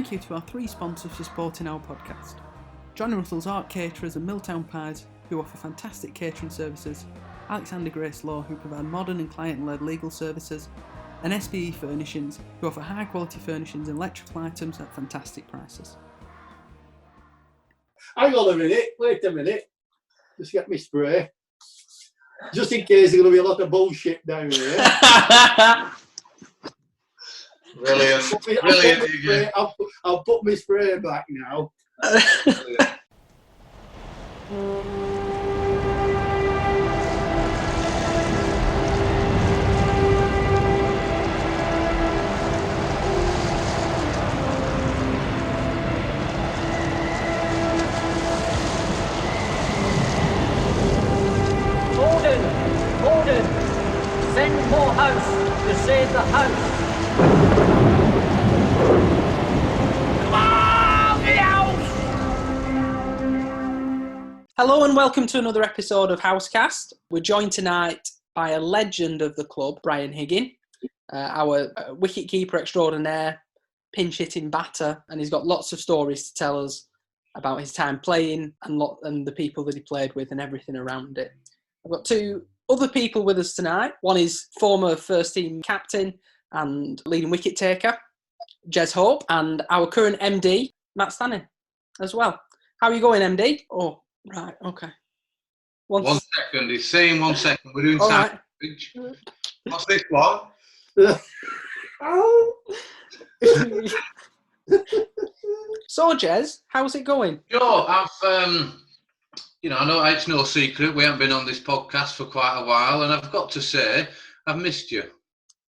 thank you to our three sponsors for supporting our podcast. Johnny Russell's Art Caterers and Milltown Pies, who offer fantastic catering services, Alexander Grace Law, who provide modern and client-led legal services, and SPE Furnishings, who offer high-quality furnishings and electrical items at fantastic prices. Hang on a minute, wait a minute. Just get me spray. Just in case there's going to be a lot of bullshit down here. Brilliant. Brilliant. I'll put my spray back now. Order! Send more house to save the house! Come on, the house! Hello and welcome to another episode of Housecast. We're joined tonight by a legend of the club, Brian Higgin, our wicket-keeper extraordinaire, pinch-hitting batter, and he's got lots of stories to tell us about his time playing and the people that he played with and everything around it. I've got two other people with us tonight. One is former first team captain and leading wicket taker, Jez Hope, and our current MD, Matt Stanning, as well. How are you going, MD? Oh, right, okay. One second, he's saying 1 second. We're doing all sound. right. What's this one? So, Jez, how's it going? I've, I know it's no secret. We haven't been on this podcast for quite a while, and I've got to say, I've missed you.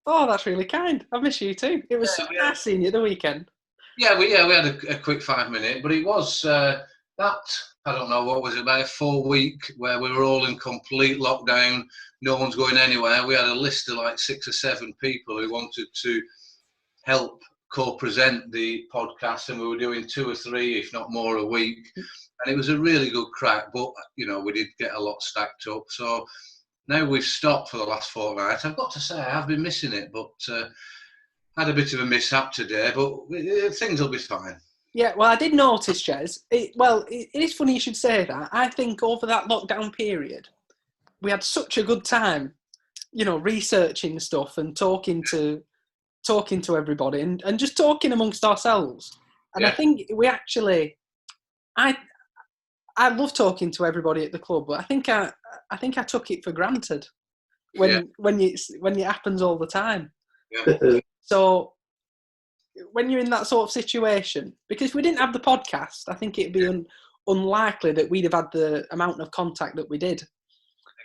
Oh, that's really kind. I've missed you too. It was so nice seeing you the weekend. Yeah, we had a quick 5 minute, but it was that, I don't know, what was it, about a 4 week where we were all in complete lockdown, no one's going anywhere. We had a list of like 6 or 7 people who wanted to help co-present the podcast, and we were doing 2 or 3, if not more, a week. And it was a really good crack, but, we did get a lot stacked up. So now we've stopped for the last fortnight. I've got to say, I have been missing it, but had a bit of a mishap today, but things will be fine. Yeah, well, I did notice, Jez. It is funny you should say that. I think over that lockdown period, we had such a good time, researching stuff and talking to everybody and just talking amongst ourselves. And I think we actually, I love talking to everybody at the club, but I think I took it for granted when it happens all the time. Yeah. So when you're in that sort of situation, because if we didn't have the podcast, I think it'd be unlikely that we'd have had the amount of contact that we did.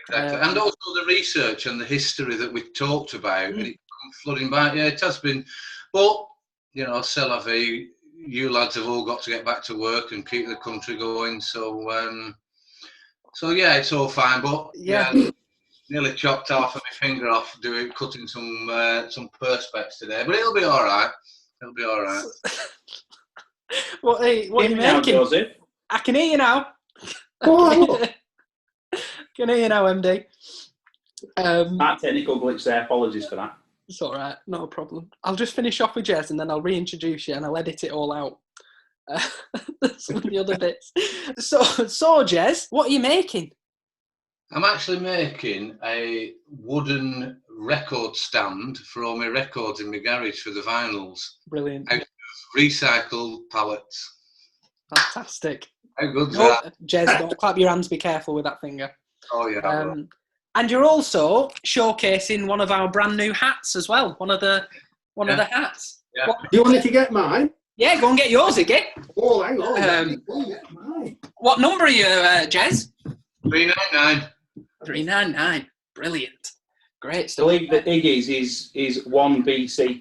Exactly, and also the research and the history that we talked about, and it come flooding back. Yeah, it has been, but c'est la vie. You lads have all got to get back to work and keep the country going. So yeah, it's all fine. But nearly chopped half of my finger off cutting some perspex today. But it'll be all right. It'll be all right. What are you making? Now, Joseph. I can hear you now. Can hear you now, MD. That technical glitch there. Apologies for that. It's all right, not a problem. I'll just finish off with Jez and then I'll reintroduce you and I'll edit it all out. Some of the other bits. So Jez, what are you making? I'm actually making a wooden record stand for all my records in my garage for the vinyls. Brilliant. Out of recycled pallets. Fantastic. How good's that? Jez, don't clap your hands, be careful with that finger. Oh, yeah. And you're also showcasing one of our brand new hats as well. One of the hats. Yeah. Do you want me to get mine? Yeah, go and get yours again. Oh, hang on. Go and get mine. What number are you, Jez? 399. 399. Brilliant. Great I stuff. believe that Iggy's is 1 BC.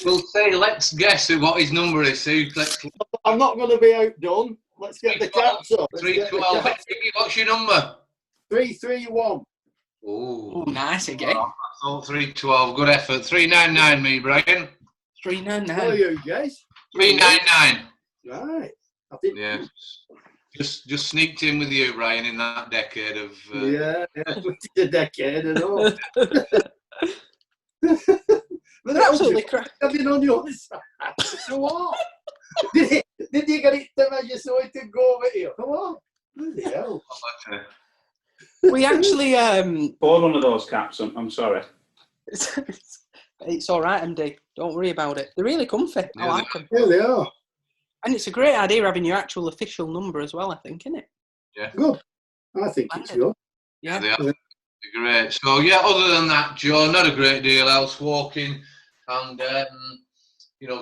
We'll say, let's guess what his number is. I'm not going to be outdone. Let's get the caps up. 312. What's your number? 331. Oh, nice again. I thought 312. Good effort. 399, me, Brian. 399. How are you, guys? 399. Right. I think. Yeah. Just sneaked in with you, Brian, in that decade of. Yeah, the decade and all. But They're absolutely crap. Coming on the other side. So what? Did you get it to measure so it could go over here? Come on. Bloody hell. We actually Bought one of those caps. I'm sorry. it's all right, MD. Don't worry about it. They're really comfy. I like them. Yeah, they are. And it's a great idea having your actual official number as well, I think, isn't it? Yeah. Good. I think it's good. Yeah. They are great. So, yeah, other than that, Joe, not a great deal else. Walking and,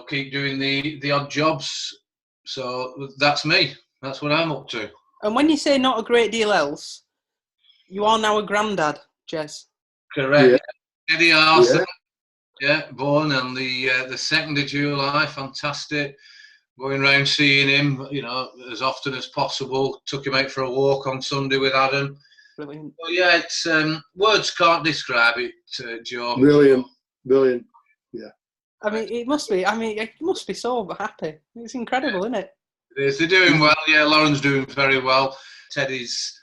keep doing the odd jobs. So that's me. That's what I'm up to. And when you say not a great deal else, you are now a granddad, Jez. Correct. Eddie Arthur. Yeah, born on the 2nd of July. Fantastic. Going round seeing him, as often as possible. Took him out for a walk on Sunday with Adam. Brilliant. Well, yeah, it's words can't describe it, Joe. Brilliant. Yeah. I mean, it must be. I mean, it must be so happy. It's incredible, isn't it? It is. They're doing well. Yeah, Lauren's doing very well. Teddy's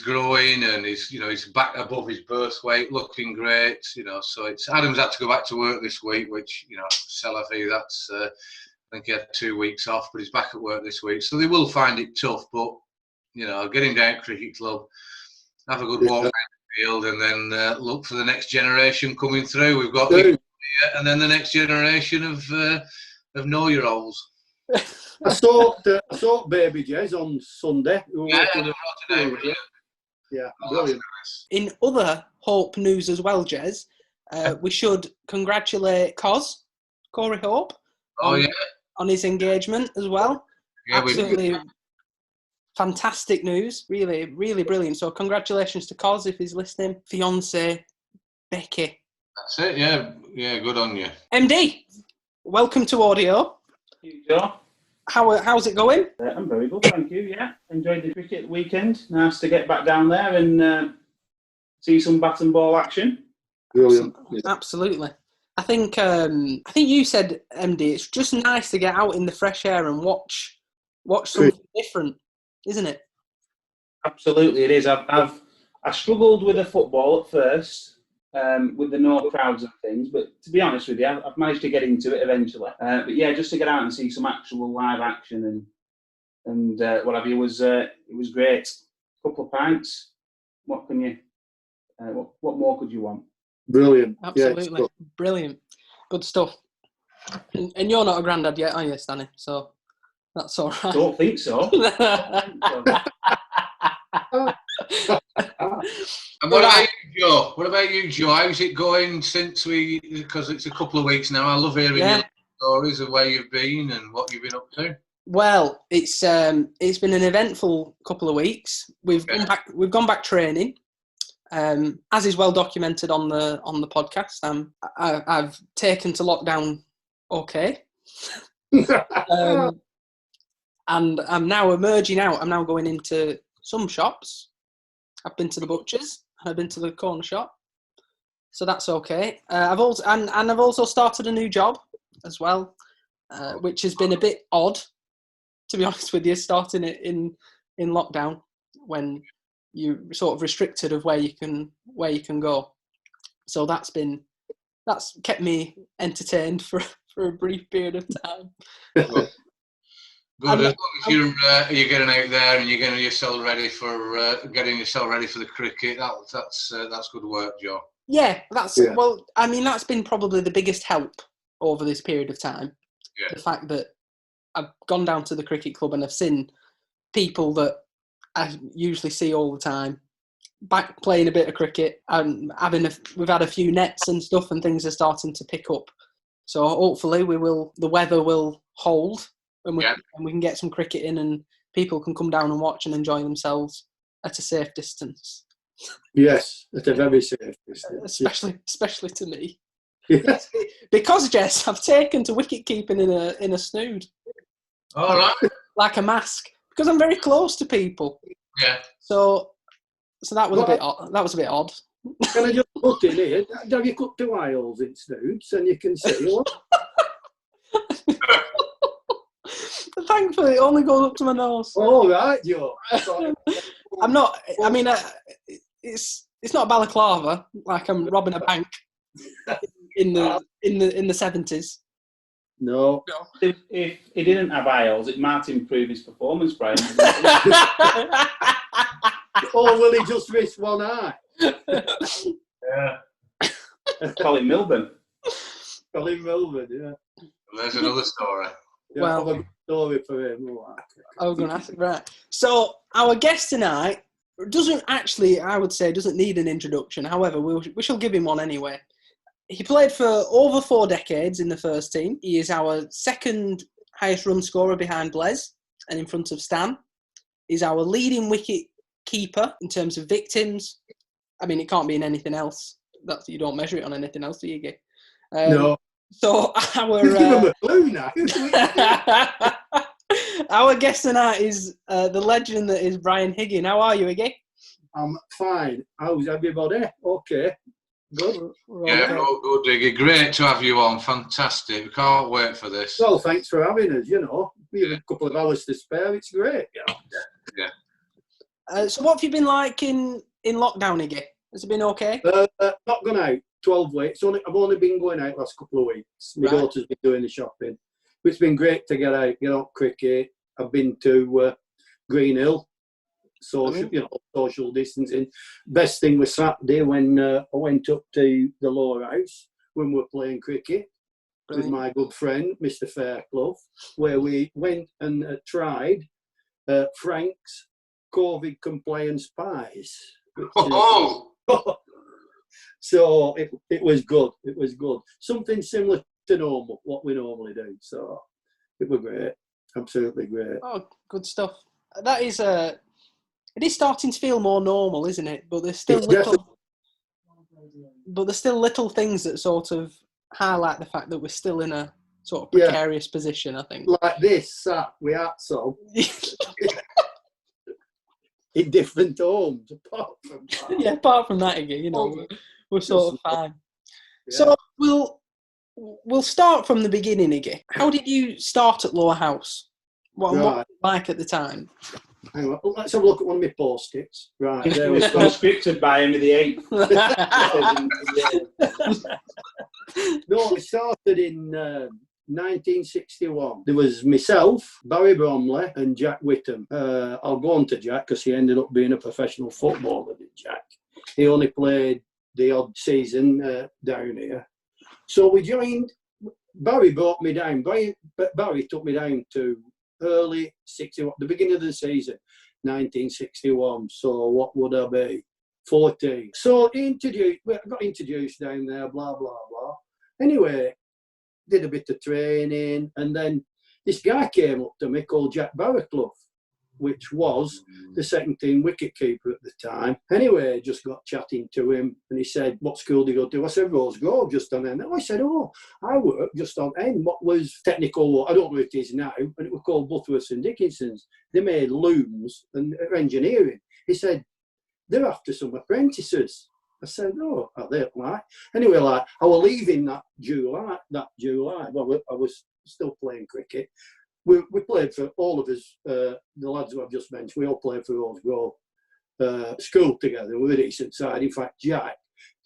growing and he's back above his birth weight, looking great. So it's Adam's had to go back to work this week, which Salafi, that's I think he had 2 weeks off, but he's back at work this week. So they will find it tough, but get him down to cricket club, have a good walk around the field, and then look for the next generation coming through. We've got and then the next generation of know-your-olds. I saw baby Jez on Sunday. Yeah, brilliant. In other Hope news as well, Jez, we should congratulate Corey Hope, on his engagement as well. Yeah, absolutely fantastic news. Really, really brilliant. So congratulations to Cos if he's listening. Fiance Becky. That's it. Yeah, good on you. MD, welcome to audio. Thank you, Joe. How's it going? I'm very good, thank you. Yeah, enjoyed the cricket weekend. Nice to get back down there and see some bat and ball action. Brilliant. Absolutely. I think you said, MD, it's just nice to get out in the fresh air and watch something different, isn't it? Absolutely, it is. I struggled with the football at first, with the no crowds and things, but to be honest with you, I've managed to get into it eventually. But yeah, just to get out and see some actual live action and what have you it was great. A couple of pints. What can you? What more could you want? Brilliant. Absolutely. Brilliant. Good stuff. And you're not a granddad yet, are you, Stanley? So that's all right. Don't think so. And what about you, Joe? How's it going because it's a couple of weeks now. I love hearing your stories of where you've been and what you've been up to. Well, it's been an eventful couple of weeks. We've gone back training, as is well documented on the podcast. I've taken to lockdown okay, and I'm now emerging out. I'm now going into some shops. I've been to the butcher's. I've been to the corner shop, so that's okay. I've also started a new job as well, which has been a bit odd, to be honest with you, starting it in lockdown when you're sort of restricted of where you can go. So that's kept me entertained for a brief period of time. Good. As long as you're getting out there and you're getting yourself ready for the cricket, that's good work, Joe. Yeah, well, I mean, that's been probably the biggest help over this period of time. Yeah. The fact that I've gone down to the cricket club and I've seen people that I usually see all the time back playing a bit of cricket, and we've had a few nets and stuff, and things are starting to pick up. So hopefully the weather will hold. And we can get some cricket in and people can come down and watch and enjoy themselves at a safe distance. Yes, at a very safe distance. Especially to me. Yes. Because, Jess, I've taken to wicket keeping in a snood. All right. Like a mask. Because I'm very close to people. Yeah. So that was a bit odd. Can I just put in here? Have you cut 2 eye holes in snoods and you can see what? Thankfully, it only goes up to my nose. Oh, right, Joe. I'm not. I mean, it's not balaclava like I'm robbing a bank in the 70s? No. If he didn't have aisles, it might improve his performance, Brian. Or will he just risk one eye? Yeah. Colin Milburn. Colin Melbourne, yeah. And there's another story. Yeah, Well- I've got a good story for him. I was going to ask, right. So our guest tonight doesn't actually, I would say, doesn't need an introduction. However, we shall give him one anyway. He played for over 4 decades in the first team. He is our second highest run scorer behind Blaise and in front of Stan. He's our leading wicket keeper in terms of victims. I mean, it can't be in anything else. You don't measure it on anything else, do you, Gay? No. So Give him a clue now. our guest tonight is the legend that is Brian Higgin. How are you, Iggy? I'm fine. How's everybody? Okay. Good. Yeah, good, Diggy. Great to have you on. Fantastic. We can't wait for this. Well, thanks for having us, We have a couple of hours to spare. It's great. Yeah. So what have you been like in lockdown, Iggy? Has it been okay? Not gone out 12 weeks. I've only been going out last couple of weeks. My Right. daughter's been doing the shopping. It's been great to get out cricket. I've been to Green Hill. Social distancing. Best thing was Saturday when I went up to the Lowerhouse when we were playing cricket with my good friend, Mr. Fairclough, where we went and tried Frank's COVID compliance pies. So it was good. It was good. Something similar to normal, what we normally do. So it was great. Absolutely great. Oh, good stuff. That is it is starting to feel more normal, isn't it? But there's still little things that sort of highlight the fact that we're still in a sort of precarious position, I think. Like this, we are so in different homes. Apart from that. Yeah, apart from that, Iggy, we're sort of fine. Yeah. So we'll start from the beginning, Iggy. How did you start at Lowerhouse? What was it like at the time? Hang on, let's have a look at one of my post-its. Right, there we It was go. conscripted by Henry VIII. No, it started in 1961. There was myself, Barry Bromley, and Jack Whittam. I'll go on to Jack because he ended up being a professional footballer, did Jack. He only played the odd season down here. So we joined. Barry brought me down. Barry took me down to early 61, the beginning of the season, 1961. So what would I be? 14. So I got introduced down there, blah, blah, blah. Anyway, did a bit of training, and then this guy came up to me called Jack Barraclough, which was the second team wicket keeper at the time. Anyway, just got chatting to him, and he said, what school do you go to? I said, Rose Grove, just on end. I said, I work just on end. What was technical, I don't know what it is now, but it was called Butterworths and Dickinson's. They made looms and engineering. He said, they're after some apprentices. I said, are they like? Anyway, I was leaving that July. Well, I was still playing cricket. We played for all of us, the lads who I've just mentioned, we all played for Rose Grove school together. We were a decent side. In fact, Jack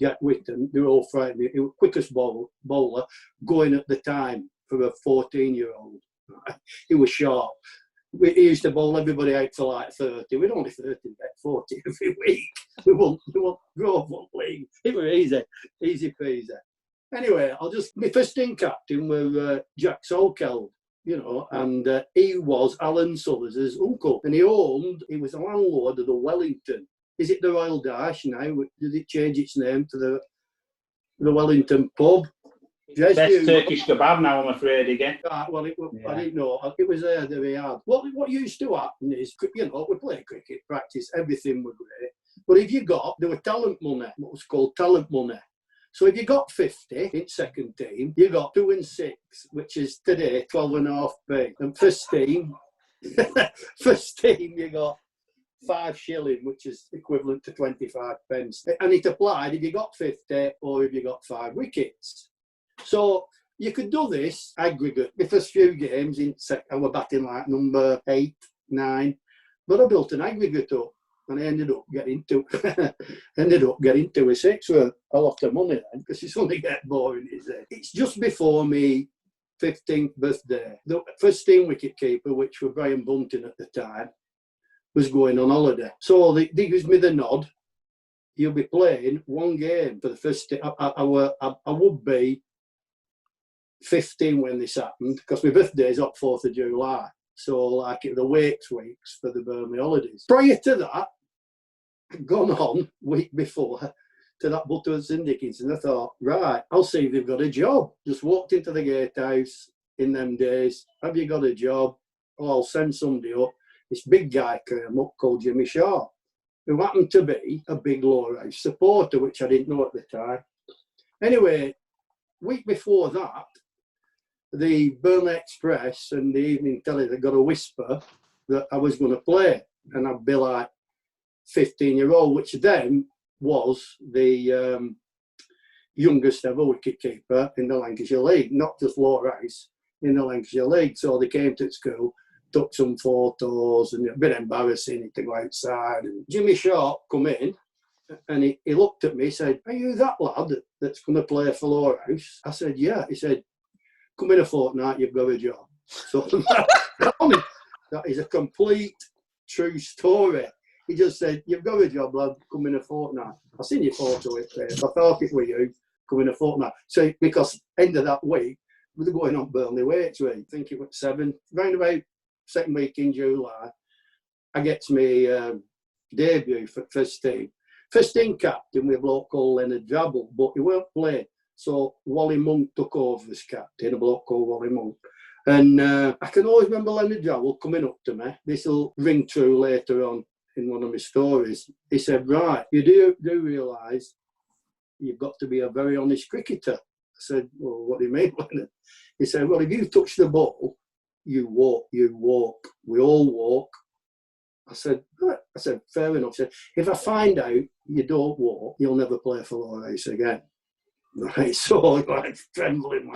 Whittam, they were all frightened. He was the quickest bowler going at the time for a 14-year-old. He was sharp. He used to bowl everybody out for like 30. We'd only 30, get 40 every week. We won't Grove won't league. It was easy peasy. Anyway, my first team captain was Jack Solkeld. And he was Alan Sullers' uncle. And he was a landlord of the Wellington. Is it the Royal Dash now? Did it change its name to the Wellington pub? Best Turkish kebab now, I'm afraid, again. Well, I didn't know. It was there that we had. What used to happen is, we played cricket, practice, everything was great. But if there were talent money, what was called talent money. So if you got 50 in second team, you got 2 and 6, which is today 12.5p. And first team, you got 5 shilling, which is equivalent to 25 pence. And it applied if you got 50 or if you got 5 wickets. So you could do this aggregate. The first few games I was batting like number 8, 9, but I built an aggregate up. and I ended up getting to a six with a lot of money then, because it's only get boring, is it? It's just before me 15th birthday. The first team wicket keeper, which was Brian Bunting at the time, was going on holiday. So they gives me the nod. You'll be playing one game for the first. I would be 15 when this happened, because my birthday is up 4th of July. So like the weeks for the Burnley holidays. Prior to that, I'd gone on week before to that Butterworths and Dickens, and I thought, right, I'll see if they've got a job. Just walked into the gatehouse in them days. Have you got a job? Oh, I'll send somebody up. This big guy came up called Jimmy Shaw, who happened to be a big Lowerhouse supporter, which I didn't know at the time. Anyway, week before that, the Burnley Express and the Evening Telly got a whisper that I was going to play, and I'd be like 15-year-old, which then was the youngest ever wicketkeeper in the Lancashire League, not just Lowerhouse, in the Lancashire League. So they came to school, took some photos, and a bit embarrassing to go outside. And Jimmy Sharp come in, and he looked at me, said, "Are you that lad that's going to play for Lowerhouse?" I said, "Yeah." He said, "Come in a fortnight, you've got a job." So that is a complete true story. He just said, "You've got a job, lad, come in a fortnight." I seen your photo it there. If I thought it were you, come in a fortnight. So because end of that week, we were going on Burnley Weights week. I think it was 7, round about second week in July. I get to my debut for first team. First team captain with a bloke called Leonard Drabble, but he weren't playing. So Wally Monk took over as captain, a bloke called Wally Monk. And I can always remember Leonard Drabble coming up to me. This will ring true later on in one of my stories. He said, "Right, you do realise you've got to be a very honest cricketer." I said, "Well, what do you mean, Leonard?" He said, "Well, if you touch the ball, you walk. We all walk." I said, "Right." I said, "Fair enough." He said, "If I find out you don't walk, you'll never play for Lowerhouse again." Right, so like trembling.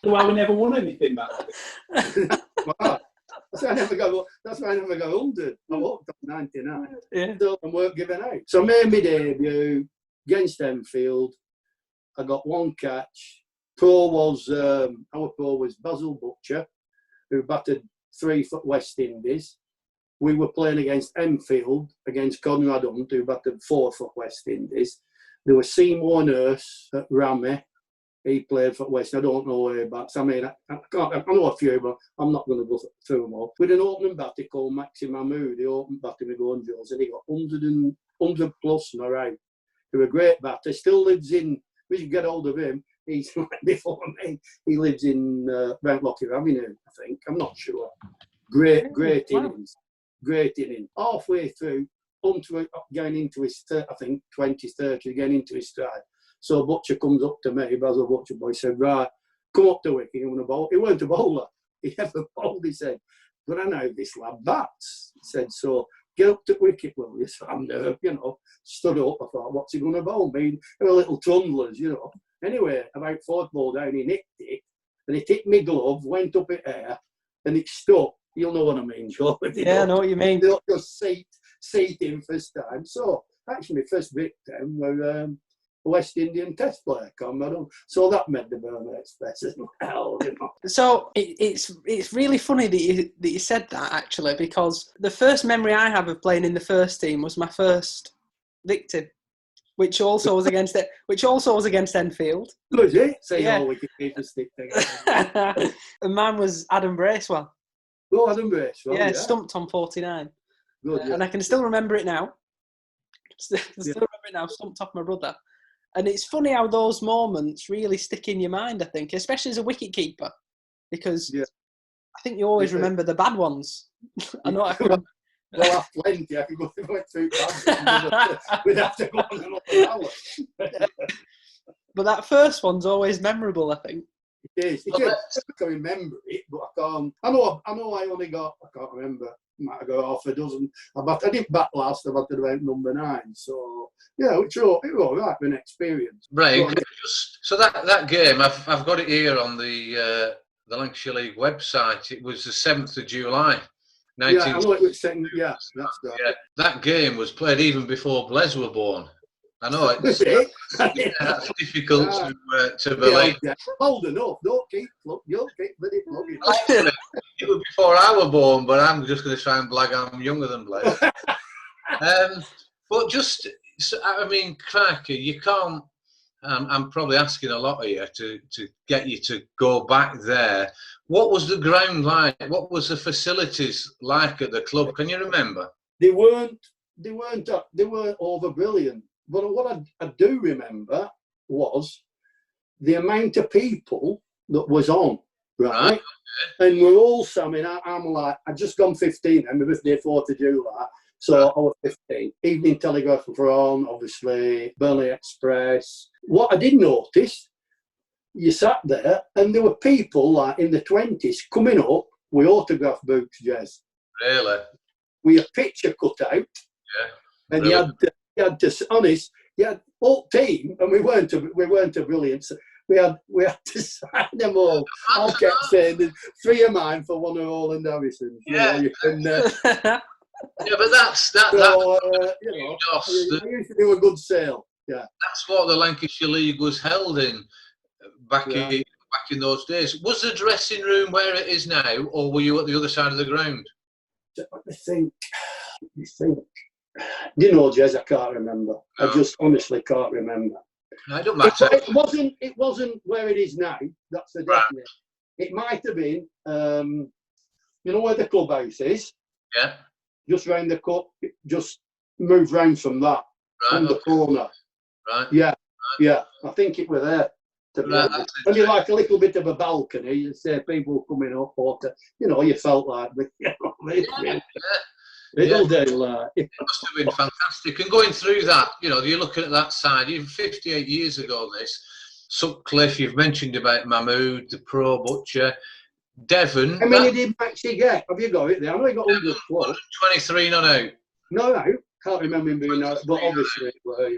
Well, we never won anything back then. Wow. That's why I never got older. I walked up 99. Yeah. So I weren't giving out. So I made my debut against Enfield. I got one catch. Our pro was Basil Butcher, who batted 3 for West Indies. We were playing against Enfield, against Conrad Hunt, who batted 4 for West Indies. There was Seymour Nurse at Rammy. He played for West. I don't know where bats. I mean, I know a few, but I'm not going to go through them all. With an opening batter called Maxi Mahmood, the opening batter with Gonjos, and he got 100 plus in a row. He was a great batter. Still lives in. We should get hold of him. He's like before me. He lives in Mount Lockyer Avenue, I think. I'm not sure. Great innings. Great innings. Halfway through, going into his, I think, 20s, 30s, getting into his stride. So Butcher comes up to me, Basil Butcher boy, said, "Right, come up to wicket, you want to bowl?" He weren't a bowler. He never bowled. He said, "But I know this lad bats." He said, "So get up to wicket, will you?" So I'm there, stood up. I thought, what's he going to bowl? Me, little trundlers, Anyway, about 4th ball down, he nicked it, and it hit me glove, went up in air, and it stuck. You'll know what I mean, Joe. Yeah, I know what you mean. They'll just seat him first time. So actually, my first victim were West Indian Test player, Conrad. So that made the Burnley Express as well. So it's really funny that you said that, actually, because the first memory I have of playing in the first team was my first victim, which also was against Enfield. Was it? So yeah. We could keep the stick together. And mine was Adam Bracewell. Oh, Adam Bracewell. Yeah, stumped on 49. Good, yeah. And I can still remember it now. Remember it now, stumped off my brother. And it's funny how those moments really stick in your mind, I think, especially as a wicketkeeper, because I think you always remember the bad ones. I know I can remember. Well, I've plenty. I could go through bad. We'd have to go on another hour. But that first one's always memorable, I think. It is. I can remember it, but I can't. I know I only got, I can't remember, might have got half a dozen. I didn't bat last, I batted about number 9. So, yeah, it was all right with an experience. Right. So that game, I've got it here on the Lancashire League website. It was the 7th of July. Yeah, I know it was second. Yeah, that's right. Yeah, that game was played even before Blaise were born. I know Was it's it? that's difficult to Yeah, believe. yeah. Old enough. Don't keep bloody plugging. You were before I were born, but I'm just going to try and blag I'm younger than Blaise. But just, I mean, crikey, you can't. I'm probably asking a lot of you to get you to go back there. What was the ground like? What was the facilities like at the club? Can you remember? They weren't over brilliant. But what I do remember was the amount of people that was on, right? And we're all, I mean, I'm like, I'd just gone 15 and my birthday 4th of July. So I was 15. Evening Telegraph were on, obviously, Burnley Express. What I did notice, you sat there and there were people like in the 20s coming up with autograph books, Jez. Really? With a picture cut out. Yeah. And really? you had to, honest, you had whole team, and we weren't a brilliant. We had to sign them all. I kept saying, there's 3 of mine for one of Roland Harrison's. Yeah. You can, yeah, but that's so, I used to do a good sale. Yeah. That's what the Lancashire League was held in back in those days. Was the dressing room where it is now, or were you at the other side of the ground? I think. You know, Jez, I can't remember. No. I just honestly can't remember. No, it don't matter. It wasn't where it is now. That's the definite. Right. It might have been, you know where the clubhouse is? Yeah. Just round the cut. Just moved round from that. Right, on the corner. Right. Yeah. Right. Yeah. I think it was there. And you like a little bit of a balcony. You say people coming up, or you know, you felt like, It'll do. It must have been fantastic. And going through that, you know, you're looking at that side, even 58 years ago, this Sutcliffe, you've mentioned about Mahmood, the Pro Butcher, Devon. How many did Maxie get? Have you got it there? I know he got 123 not out. No, can't remember him being out, but obviously, yeah.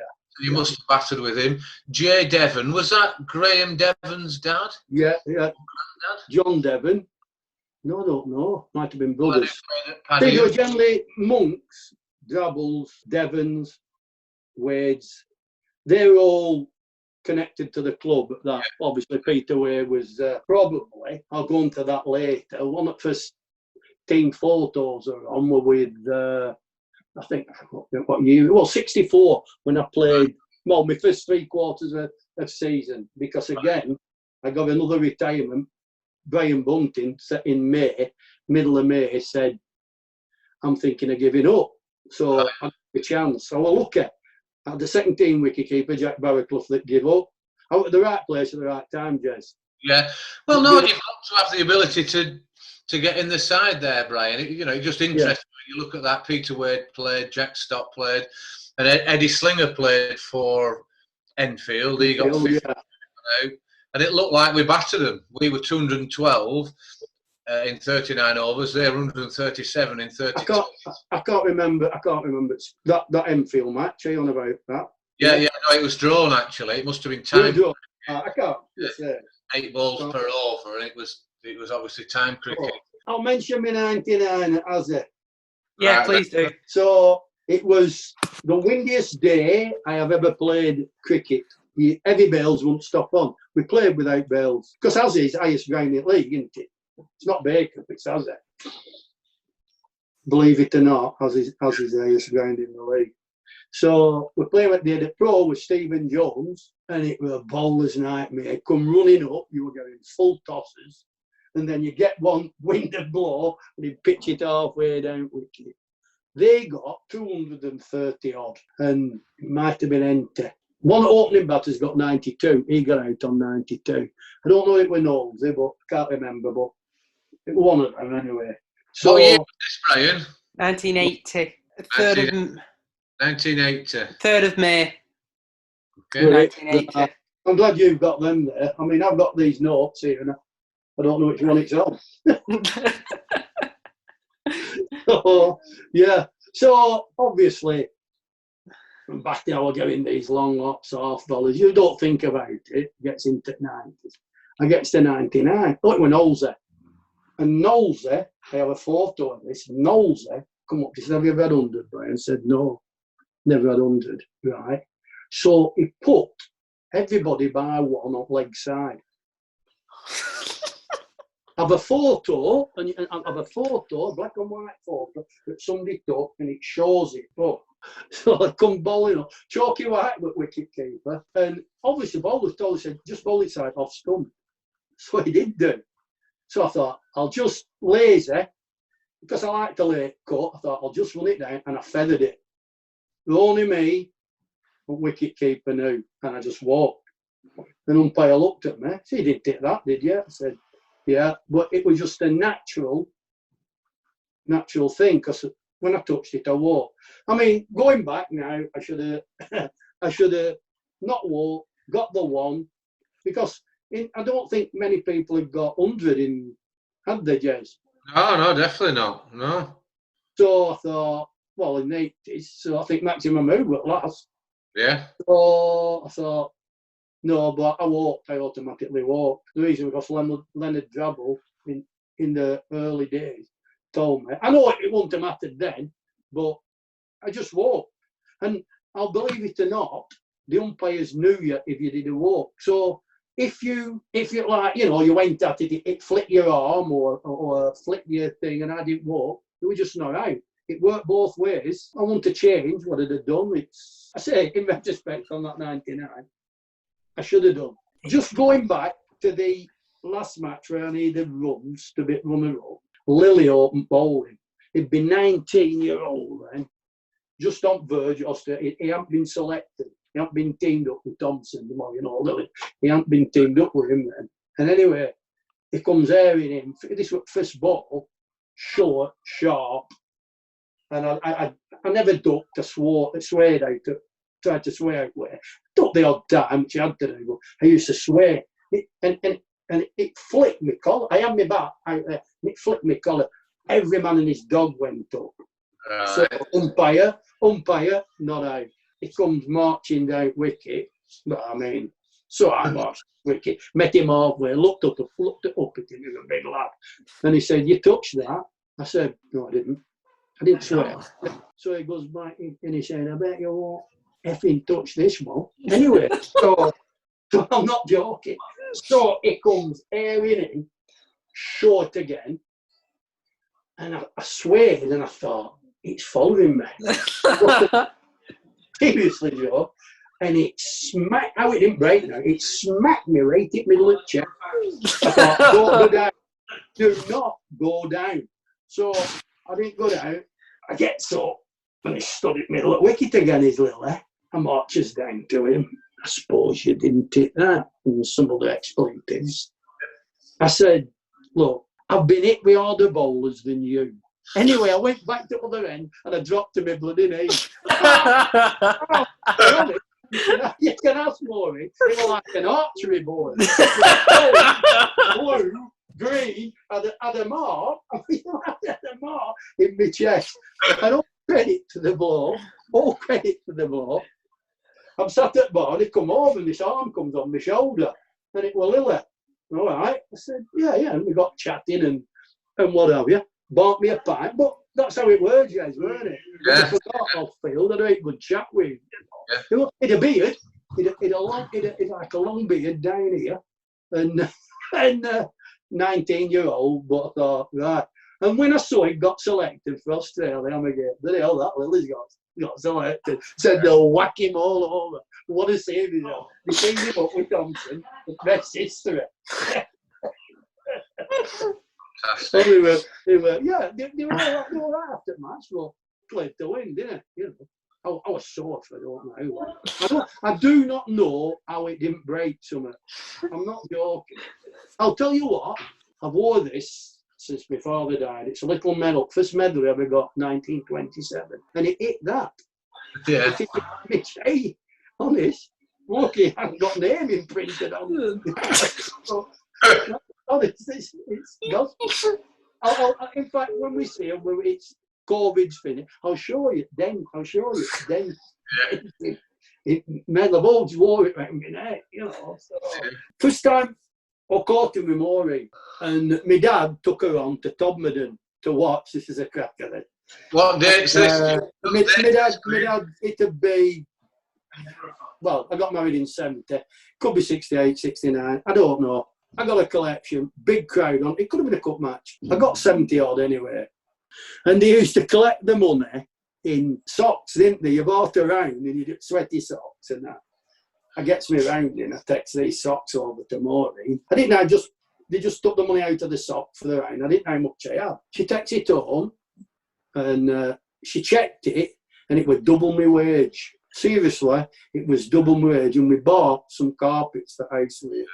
You must have battered with him. J. Devon, was that Graham Devon's dad? Yeah. John Devon. No, I don't know. Might have been brothers. They were generally Monks, Drabbles, Devons, Wades. They're all connected to the club. That obviously Peter Wade was probably. I'll go into that later. One of the first team photos are on were with. I think what year? Well, 64 when I played. Well, my first 3 quarters of season, because again I got another retirement. Brian Bunting in May, middle of May, said, I'm thinking of giving up. So I got a chance. So I look at the second team wicketkeeper, Jack Barraclough, that gave up. I was at the right place at the right time, Jez. Yeah. Well, no, you've got to have the ability to get in the side there, Brian. It just interesting when you look at that. Peter Wade played, Jack Stott played, and Eddie Slinger played for Enfield. He got 50 out. And it looked like we battered them. We were 212 in 39 overs. They were 137 in 32. I can't remember that Enfield match. Are you on about that? Yeah. No, it was drawn actually. It must have been time. I can't. 8 balls per over, and it was obviously time cricket. I'll mention my 99 as it. Yeah, please do. So it was the windiest day I have ever played cricket. Heavy bails won't stop on. We played without bails. Because Azzy is highest ground in the league, isn't it? It's not Baker, it's Azzy. Believe it or not, Azzy's the highest ground in the league. So we played at the Pro with Stephen Jones, and it was a bowler's nightmare. Come running up, you were getting full tosses, and then you get one winded blow, and you pitch it halfway down wicket. They got 230 odd, and it might have been empty. One opening batter's got 92. He got out on 92. I don't know if it was Knowlesy, but I can't remember. But it was one of them anyway. So, what year was this, Brian? 1980. 3rd of May. Okay. 1980. I'm glad you've got them there. I mean, I've got these notes here, and I don't know which one it's on. So, yeah. So, obviously, from back then, I was getting these long lots of $half. You don't think about it. It gets into 90s. I get to 99. Look, when Knowlesy. And Knowlesy, I have a photo of this, Knowlesy come up, he said, have you ever had 100, Brian? I said, no, never had 100, right? So he put everybody by one on leg side. I have a photo, and I have a photo, a black and white photo, that somebody took, and it shows it. Oh. So I come bowling up, chalky white with wicket keeper, and obviously the bowler told, said, just bowl it side off stump. So he did do. So I thought, I'll just lazy, because I like to lay cut, I thought, I'll just run it down, and I feathered it. Only me, a wicket keeper knew, and I just walked. An umpire looked at me, said, you didn't take that, did you? I said, yeah, but it was just a natural thing, because when I touched it, I walked. I mean, going back now, I should have not walked, got the one, because I don't think many people have got 100 in, had they, Jez? No, definitely not. No. So I thought, well, in the 80s, so I think maximum move at last. Yeah. So I thought, no, but I automatically walked. The reason was Leonard Drabble in the early days told me. I know it wouldn't have mattered then, but I just walked. And I'll believe it or not, the umpires knew you if you did a walk. So if you like, you know, you went at it, it flicked your arm or flicked your thing and I didn't walk, it was just not out. It worked both ways. I want to change what I'd have done. I say, in retrospect, on that 99, I should have done. Just going back to the last match where I needed runs to be runner-up, Lily opened bowling. He'd been 19-year-old then, just on verge of he hadn't been selected. He hadn't been teamed up with Thompson, you know, Lily. He hadn't been teamed up with him then. And anyway, he comes airing him. This was first ball, short, sharp. And I never ducked, I swayed out, tried to sway out with it. Ducked the odd time, which I had to do, but I used to sway. And it flicked me collar. I had my back out there, and it flicked me collar. Every man and his dog went up. So umpire, not out. He comes marching down wicket, but I mean, so I marched wicket, met him halfway, looked up at him, he was a big lad. And he said, you touched that? I said, no, I didn't swear. So he goes back and he said, I bet you won't effing touch this one. Anyway, so I'm not joking. So he comes airing in, short again, and I swayed and I thought, it's following me. Seriously, Joe. And it smacked, how it didn't break now, it smacked me right in my lip chest. I thought, don't go down. Do not go down. So I didn't go down. I get up and he stood at middle at wicket again, his Lily. I marches down to him. I suppose you didn't take that. And some of the expletives. I said, look, I've been hit with harder bowlers than you. Anyway, I went back to the other end and I dropped to my bloody knee. You can ask for it. It was like an archery board. Blue, green, had a mark. I mean, I had a mark in my chest. And all credit to the blow. I'm sat at the bar and he come over and this arm comes on my shoulder. And it was Lily. All right. I said, yeah. And we got chatting and what have you. Bought me a pint, but that's how it works, guys, weren't it? Yeah. I forgot off field, I had a good chat with him. Yeah. He'd a beard, he'd like a long beard down here, and 19-year-old, but I thought, right. And when I saw he got selected for Australia, I'm again, the hell that Lily's got selected. Said they'll whack him all over. What a save, you know. They teamed him up with Thompson, the best history. So they were all right after the match, but played to win, didn't it? You know, I was sore for I don't know. I do not know how it didn't break something. I'm not joking. I'll tell you what, I've wore this since my father died. It's a little medal, first medal I ever got, 1927, and it hit that. Yeah. It hit me, honest. Lucky I haven't got name imprinted on. So, oh, it's gospel. In fact, when we see it, it's COVID's finished, I'll show you. Then. I've always wore it around my neck, you know. So. First time I caught him with Maureen. And my dad took her on to Todmorden to watch. This is a cracker then. What date's this? My dad, it'd be, well, I got married in 70. Could be 68, 69. I don't know. I got a collection, big crowd on. It could have been a cup match. I got 70 odd anyway. And they used to collect the money in socks, didn't they? You bought a round and you did sweaty socks and that. I gets me round and I takes these socks over to Maureen. I didn't know, they just took the money out of the sock for the round. I didn't know how much I had. She takes it home and she checked it and it was double my wage. Seriously, it was double my wage, and we bought some carpets for house with.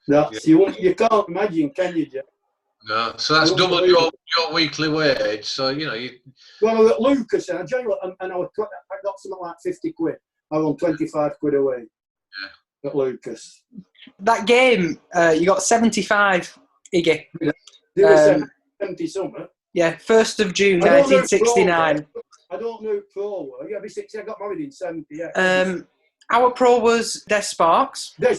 That's you can't imagine, can you, Jeff? No, so that's double your weekly wage. So Well, I got Lucas, and I got something like 50 quid. I won 25 quid a week. Yeah. At Lucas. That game, you got 75, Iggy. They were 70 something. Yeah, 1st of June, 1969. I don't know who pro were. Yeah, I got married in 70. Yeah. Our pro was Des Sparks. I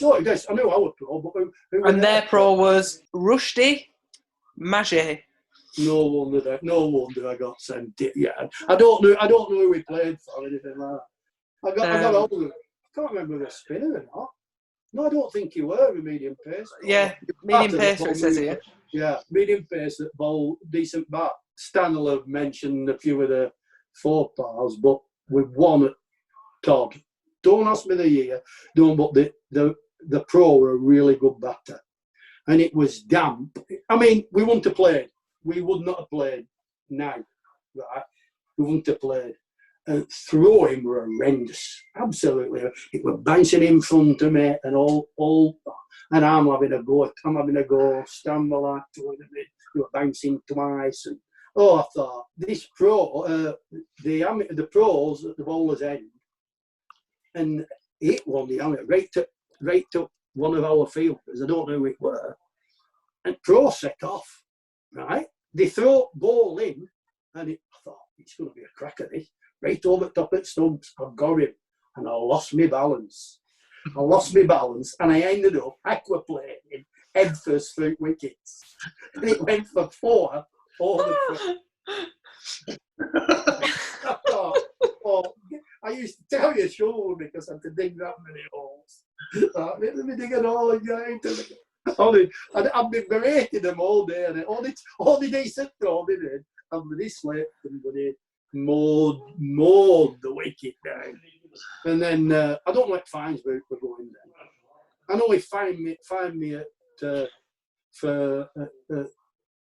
know our pro, but who and their pro was Rushdie Maget. No wonder I got sent it. Yeah, I don't know who we played for or anything like that. I got older. I can't remember if a spinner or not. No, I don't think you were a medium pace. Yeah, medium pace. It says here. Yeah, medium pace at bowl, decent bat. Stanley have mentioned a few of the four pals, but with one at Todd. Don't ask me the year. But the pro were a really good batter, and it was damp. I mean, we wouldn't have played. We would not have played now, right? We wouldn't have played. And throwing were horrendous, absolutely. It was bouncing in front of me and all, and I'm having a go. Stand like throwing a bit. You were bouncing twice, and I thought this pro, the pros at the bowler's end, and it won the hammer right to one of our fielders. I don't know who it were, and pro set off. Right, they throw ball in, and I thought it's going to be a cracker. This. Right over the top of the stumps, I got him, and I lost my balance. And I ended up aquaplaning head first through wickets. And it went for 4 over the front. I thought, I used to tell you, sure, because I had to dig that many holes. Let me dig an hole again. I've been berating them all day, and all the decent throw they did, and with this late, everybody mowed the wicket down. And then I don't like fines for going there. I know he fined me at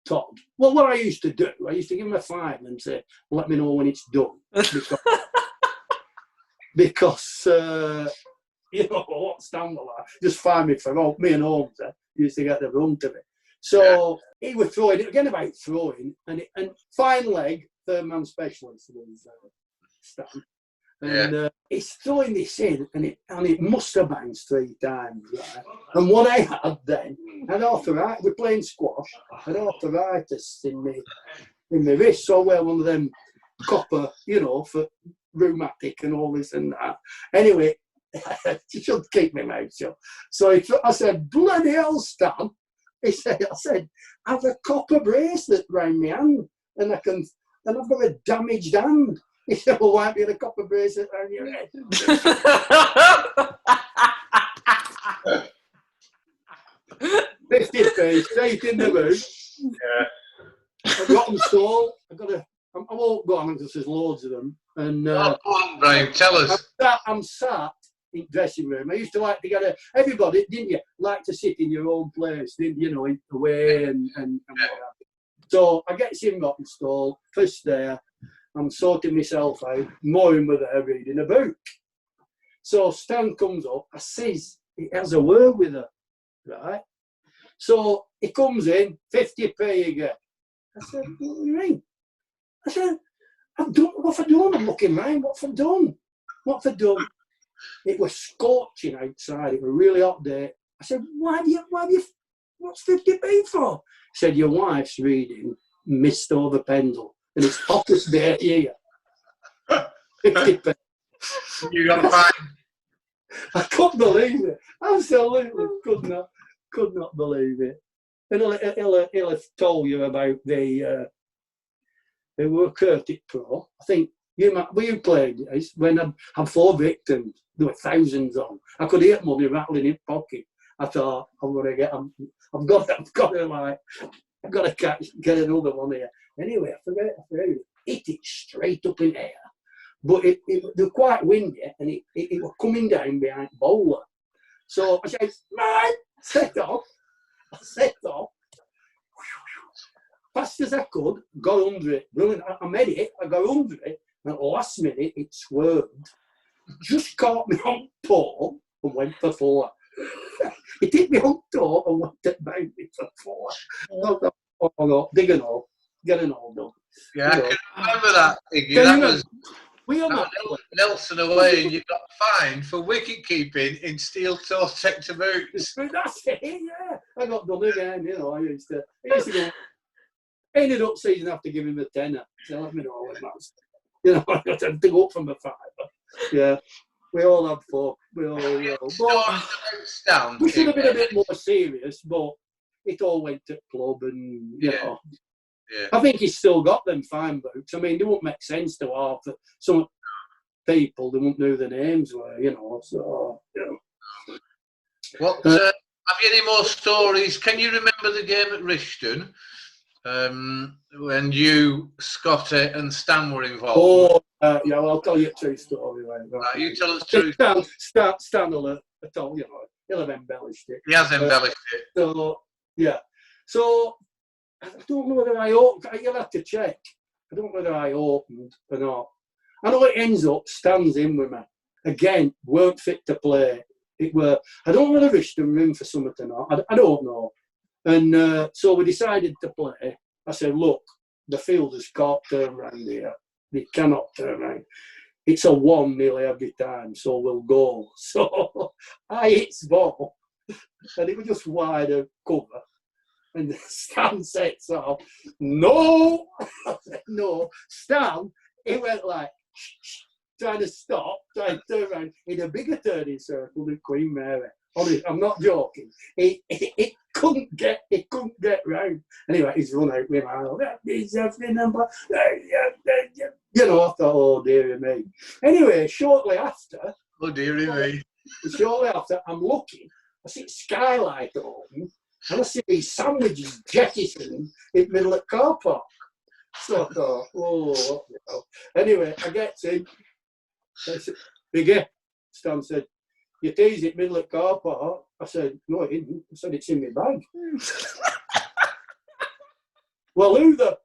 Todd. Well, what I used to do, I used to give him a fine and say, let me know when it's done. Because you know what Stanley like, just fine me for me and Holmes used to get the brunt of it. So he was throwing it again about throwing, and fine leg. Third man specialist was Stan, and he's throwing this in, and it must have bounced 3 times, right? And what I had then, had arthritis. We're playing squash. I had arthritis in my wrist, so well one of them copper, for rheumatic and all this and that. Anyway, you should keep my mouth shut. So I said, bloody hell, Stan. I said, I have a copper bracelet round my hand, and I've got a damaged hand. He said, well, why be a copper bracelet around your head? 50p, straight in the boot. Yeah. I've got them stalled. I won't go on because there's loads of them. And go on, Brian, tell us. I'm sat in the dressing room. I used to like to get everybody, didn't you? Like to sit in your own place, didn't you? Away and whatever. So I get him got installed, first there, I'm sorting myself out, Maureen with her reading a book. So Stan comes up, I sees he has a word with her, right? So he comes in, 50p again. I said, what do you mean? I said, what have I done? I'm looking round, what have I done? It was scorching outside, it was a really hot day. I said, why have you what's 50p for? Said, your wife's reading Mist Over Pendle, and it's hottest day here. 50p. You got fine. I couldn't believe it. Absolutely could not. Could not believe it. And he'll have told you about the who were Curtic Pro. I think you played this when I'm 4 victims. There were thousands on. I could hear money rattling in pocket. I thought I've got to get another one here. Anyway, I forget it. Hit it straight up in air. But it was quite windy and it was coming down behind bowler. So I said, man, set off. I set off. Fast as I could, got under it. Brilliant. I made it, I got under it, and at the last minute it swerved. Just caught me on toe and went for 4. It hit me on toe and went to boundary for 4. Oh no, dig an hole. Get an hole done. Yeah, I can remember that, Higgin. That was Nelson away, and you got fined for wicket keeping in steel toe sector boots. That's it, yeah. I got done again, you know. I used to go. Ended up season after giving him a tenner. So let me know when that's. You know, I got to dig up from the 5. Yeah, we all had fun. We should have been a bit more serious, but it all went to club and, you know. Yeah. I think he's still got them fine books. I mean, they wouldn't make sense to half some people. They wouldn't know the names were, you know. So, you know. What have you any more stories? Can you remember the game at Rishton when you, Scotty, and Stan were involved? Oh, yeah. Well, I'll tell you a true story. Right. You tell us true. Stan will have told you know. He'll have embellished it. He has embellished it. So yeah. So. I don't know whether I opened. You'll have to check. I don't know whether I opened or not. I know it ends up Stan's in with me. Again, weren't fit to play. It were. I don't know whether Rishton were in for something or not. I don't know. And so we decided to play. I said, look, the fielders can't turn around here. They cannot turn around. It's a 1 nearly every time, so we'll go. So I hit the ball, and it was just wider cover. And Stan sets off. No! I said, no. Stan, he went like, trying to stop, trying to turn around in a bigger turning circle than Queen Mary. Honestly, I'm not joking. It couldn't get round. Anyway, he's run out with my number. You know, I thought, oh, dearie me. Anyway, shortly after, I'm looking, I see skylight open. And I see these sandwiches jettisoning in the middle of the car park. So I thought, oh, you know. Anyway, I get in. I said, Biggie, Stan said, you teased it middle of the car park. I said, no, it didn't. I said, it's in my bag. Well, who got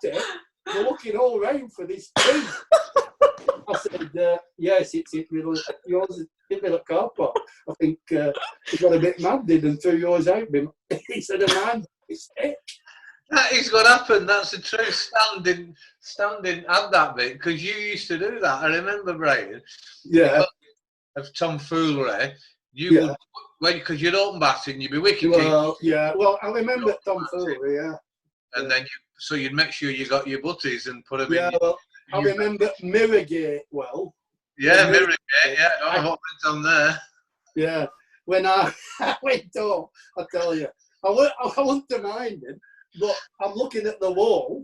it? We're looking all round for this tea. I said, yes, it's in middle of yours. In the car park. I think he got a bit mad, did, and threw yours out. He said, a man, mistake. That is what happened. That's the truth. Stan didn't have that bit because you used to do that. I remember, Brian. Yeah. Of tomfoolery, you would, because you'd open batting, you'd be wicket keeping. Well, yeah. Well, I remember tomfoolery, yeah. And then you'd make sure you got your butties and put them in. Yeah, well, I remember Mirrorgate well. Yeah, Mirrorgate, yeah. I don't know what went on there. Yeah. When I went home, I tell you, I wouldn't have minded, but I'm looking at the wall,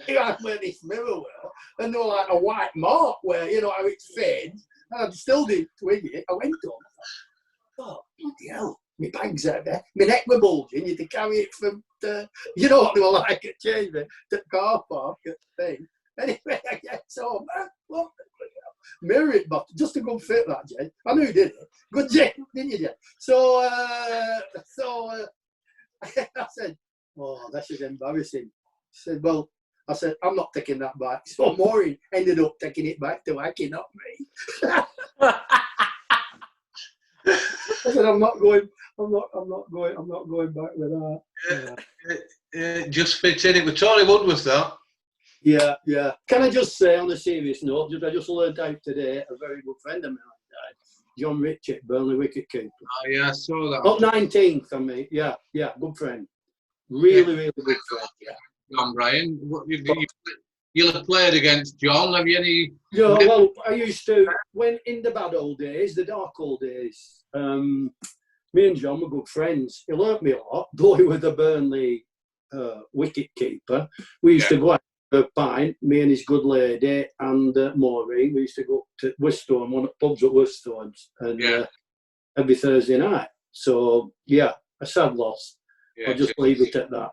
where this mirror were, and there was like a white mark where, you know, how it fades, and I still didn't twig it. I went home, I thought, bloody hell, my bag's out there, my neck was bulging, you had to carry it from the, you know what they were like at Chamber, to the car park at the thing. Anyway, I get home, what the mirror it, but just a good fit, that, Jay. I knew you did it. Good, Jay, didn't you, Jay? So I said, oh, this is embarrassing. She said, well, I said, I'm not taking that back. So Maureen ended up taking it back to Wacky, not me. I said, I'm not going back with that. It just fits in. It was Tony Woodworth, that. Yeah, yeah. Can I just say, on a serious note, I just learned out today, a very good friend of mine died, John Richard, Burnley wicketkeeper. Oh, yeah, I saw that. Up 19th, I mean. Yeah, good friend. Really good friend, yeah. John, Brian, you'll have played against John. Have you any... Yeah, well, I used to, when in the bad old days, the dark old days, Me and John were good friends. He learnt me a lot, though he was the Burnley wicket keeper. We used to go out for a pint, me and his good lady and Maureen. We used to go to Wistone, one of the pubs at Wistones, and every Thursday night. So, yeah, a sad loss. I'll just leave it at that.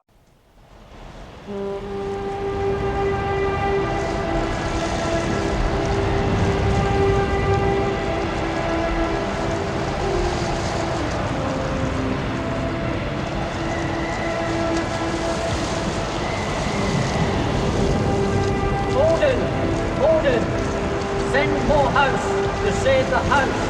Ordered! Send more house to save the house!